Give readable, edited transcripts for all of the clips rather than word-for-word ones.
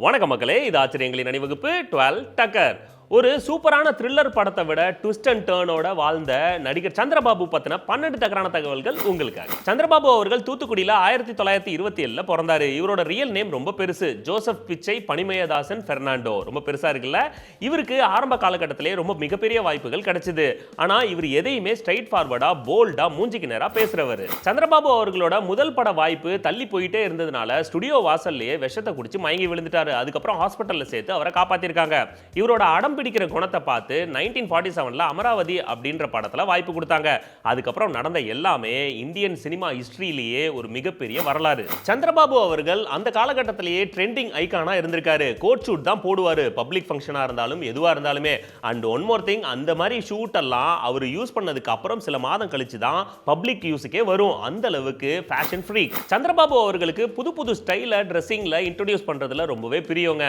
வணக்கம் மக்களே, இது ஆச்சரியங்களின் அணிவகுப்பு 12 டக்கர். ஒரு சூப்பரான த்ரில்லர் படத்தை விட ட்விஸ்ட் அண்ட் டர்னோட வாழ்ந்த நடிகர் சந்திரபாபு பத்தின 12 டக்கரான தகவல்கள் உங்களுக்காக. சந்திரபாபு அவர்கள் தூத்துக்குடியில் 1927 பிறந்தாரு. இவரோட ரியல் நேம் ரொம்ப பெருசு, ஜோசப் பிச்சை பனிமயதாசன் பெர்னாண்டோ. ரொம்ப பெருசா இருக்குல்ல. இவருக்கு ஆரம்ப காலகட்டத்திலே ரொம்ப மிகப்பெரிய வாய்ப்புகள் கிடைச்சது. ஆனா இவர் எதையுமே ஸ்ட்ரைட் ஃபார்வர்டா போல்டா மூஞ்சிக்கு நேரா பேசுறவர். சந்திரபாபு அவர்களோட முதல் பட வாய்ப்பு தள்ளி போயிட்டே இருந்ததுனால ஸ்டுடியோ வாசல்லையே விஷத்தை குடிச்சு மயங்கி விழுந்துட்டாரு. அதுக்கப்புறம் ஹாஸ்பிட்டல்ல சேர்த்து அவரை காப்பாத்திருக்காங்க. இவரோட அடம் பிடிக்கிற குணத்தை பார்த்து 1947 அமராவதி அப்படின்ற படத்துல வாய்ப்பு கொடுத்தாங்க. அதுக்கப்புறம் நடந்த எல்லாமே இந்தியன் சினிமா ஹிஸ்டரியிலேயே ஒரு மிகப்பெரிய வரலாறு. சந்திரபாபு அவர்கள் அந்த காலகட்டத்திலேயே ட்ரெண்டிங் ஐகானா இருந்திருக்காரு. கோட் ஷூட் தான் போடுவாரு, பப்ளிக் ஃபங்க்ஷனா இருந்தாலும் எதுவா இருந்தாலுமே. அண்ட் ஒன் மோர் திங், அந்த மாதிரி ஷூட் எல்லாம் அவர் யூஸ் பண்ணதுக்கு அப்புறம் சில மாதம் கழிச்சு தான் பப்ளிக் யூஸுக்கே வரும். அந்த அளவுக்கு ஃபேஷன் ஃப்ரீக். சந்திரபாபு அவர்களுக்கு புது புது ஸ்டைல ட்ரெஸ்ஸிங்ல இன்ட்ரோடியூஸ் பண்றதுல ரொம்பவே பிரியவங்க.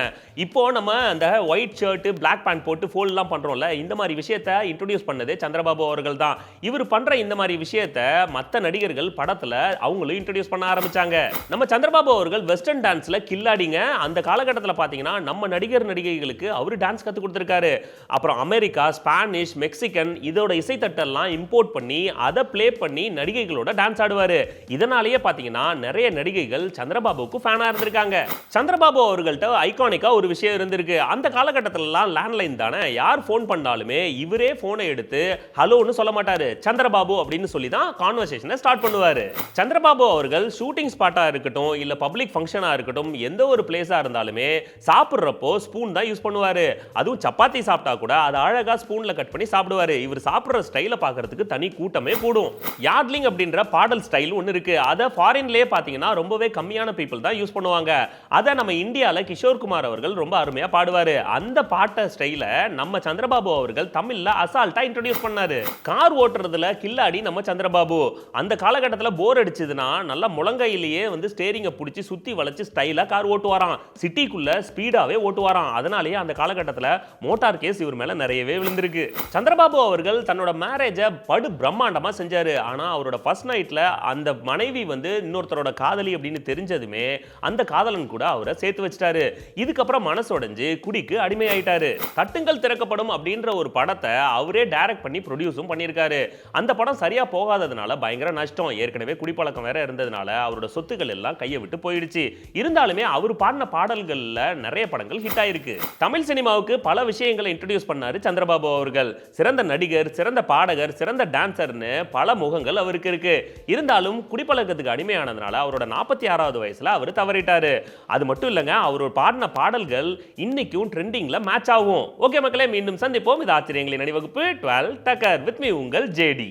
இப்போ நம்ம அந்த ஒயிட் ஷர்ட் பிளாக் பேண்ட் போட்டு ஃபோல்ட்லாம் பண்றோம்ல, இந்த மாதிரி விஷயத்தை இன்ட்ரோடியூஸ் பண்ணதே சந்திரபாபு அவர்கள் தான். இவர் பண்ற இந்த மாதிரி விஷயத்தை மற்ற நடிகர்கள் படத்துல அவங்களும் இன்ட்ரோடியூஸ் பண்ண ஆரம்பிச்சாங்க. நம்ம சந்திரபாபு அவர்கள் வெஸ்டர்ன் டான்ஸ்ல கில்லாடிங்க. அந்த காலகட்டத்தில் பாத்தீங்கன்னா நம்ம நடிகர் நடிகைகளுக்கு அவர் டான்ஸ் கத்து கொடுத்திருக்காரு. அப்புறம் அமெரிக்கா, ஸ்பானிஷ், மெக்சிகன் இதோட இசைத்தட்டெல்லாம் இம்போர்ட் பண்ணி அதை பிளே பண்ணி நடிகைகளோட டான்ஸ் ஆடுவாரு. இதனாலேயே பாத்தீங்கன்னா நிறைய நடிகைகள் சந்திரபாபுக்கு ஃபேனா இருந்திருக்காங்க. சந்திரபாபு அவர்கள்ட்ட ஐகானிக்கா ஒரு விஷயம் இருந்திருக்கு. அந்த காலகட்டத்திலலாம் லேண்ட்லைன் தானே, யார் ஃபோன் பண்ணாலுமே இவரே போனை எடுத்து ஹலோன்னு சொல்ல மாட்டாரு, சந்திரபாபு அப்படின்னு சொல்லி தான் கான்வர்சேஷனை ஸ்டார்ட் பண்ணுவாரு. சந்திரபாபு அவர்கள் ஷூட்டிங் ஸ்பாட்டா இருக்கட்டும் இல்ல பப்ளிக் ஃபங்க்ஷனா இருக்கட்டும் எந்த ஒரு பிளேஸா இருந்தாலுமே சாப்பிடுறப்போ ஸ்பூன் தான் யூஸ் பண்ணுவாரு. அதுவும் சப்பாத்தி சாப்பிட்டா கூட அதை அழகா ஸ்பூன்ல கட் பண்ணி சாப்பிடுவாரு. இவர் சாப்பிடுற ஸ்டைல பார்க்கிறதுக்கு தனி கூட்டமே கூடும். யார்ட்லிங் அப்படின்ற பாடல் ஸ்டைல் ஒன்று இருக்கு. அதை ஃபாரின்லயே பாத்தீங்கன்னா ரொம்பவே கம்மியான பீப்புள் தான் யூஸ் பண்ணுவாங்க. அதை நம்ம இந்தியால கிஷோர் குமார் அவர்கள் ரொம்ப அருமையா பாடுவாரு. அந்த பாட்ட ஸ்டைல நம்ம சந்திரபாபு அவர்கள் தமிழ்ல அசால்ட்டா இன்ட்ரோடியூஸ் பண்ணாரு. கார் ஓட்டுறதுல கில்லாடி நம்ம சந்திரபாபு. அந்த காலகட்டத்தில் போர் அடிச்சதுன்னா நல்லா முழங்கையிலேயே ஸ்டேரிங்கை பிடிச்சி சுத்தி வளைச்சு ஸ்டைலா கார் ஓட்டுவாராம். சிட்டிக்குள்ள ஸ்பீடாவே ஓட்டுவாராம். அதனாலேயே அந்த காலகட்டத்தில் மோட்டார் கேஸ் இவர் மேல நிறையவே விழுந்திருக்கு. சந்திரபாபு அவர்கள் தன்னோட மேரேஜை படு பிரம்மாண்டமா செஞ்சாரு. ஆனா அவரோட ஃபர்ஸ்ட் நைட்ல அந்த மனைவி இன்னொருத்தரோட காதலி அப்படின்னு தெரிஞ்சதுமே அந்த காதலன் கூட அவரை சேர்த்து வச்சிட்டாரு. இதுக்கப்புறம் மனசோடைஞ்சு குடிக்கு அடிமையாயிட்டாரு. தட்டுங்கள் திறக்கப்படும் அப்படின்ற ஒரு படத்தை அவரே டைரக்ட் பண்ணி ப்ரொடியூஸும் பண்ணியிருக்காரு. அந்த படம் சரியா போகாததுனால பயங்கர நஷ்டம். ஏற்கனவே குடிப்பழக்கம் வேற இருந்ததுனால அவரோட சொத்துக்கள் எல்லாம் கையை விட்டு போயிடுச்சு. இருந்தாலுமே அவர் பாடின பாடல்கள்ல நிறைய படங்கள் ஹிட் ஆயிருக்கு. தமிழ் சினிமாவுக்கு பல விஷயங்களை இன்ட்ரோடியூஸ் பண்ணாரு சந்திரபாபு அவர்கள். சிறந்த நடிகர், சிறந்த பாடகர், சிறந்த டான்சர்னு பல முகங்கள் அவருக்கு இருக்கு. இருந்தாலும் குடிப்பழக்கத்துக்கு அடிமையானதுனால அவரோட 46வது வயசுல அவர் தவறிட்டாரு. அது மட்டும் இல்லைங்க, அவர் பாடின பாடல்கள் இன்னைக்கும் ட்ரெண்டிங்ல மேட்ச் ஆகும். ஓகே மக்களே, மீண்டும் சந்திப்போம். இது ஆச்சரியங்களின் அணிவகுப்பு 12 டக்கர். வித் மீ உங்கள் ஜேடி.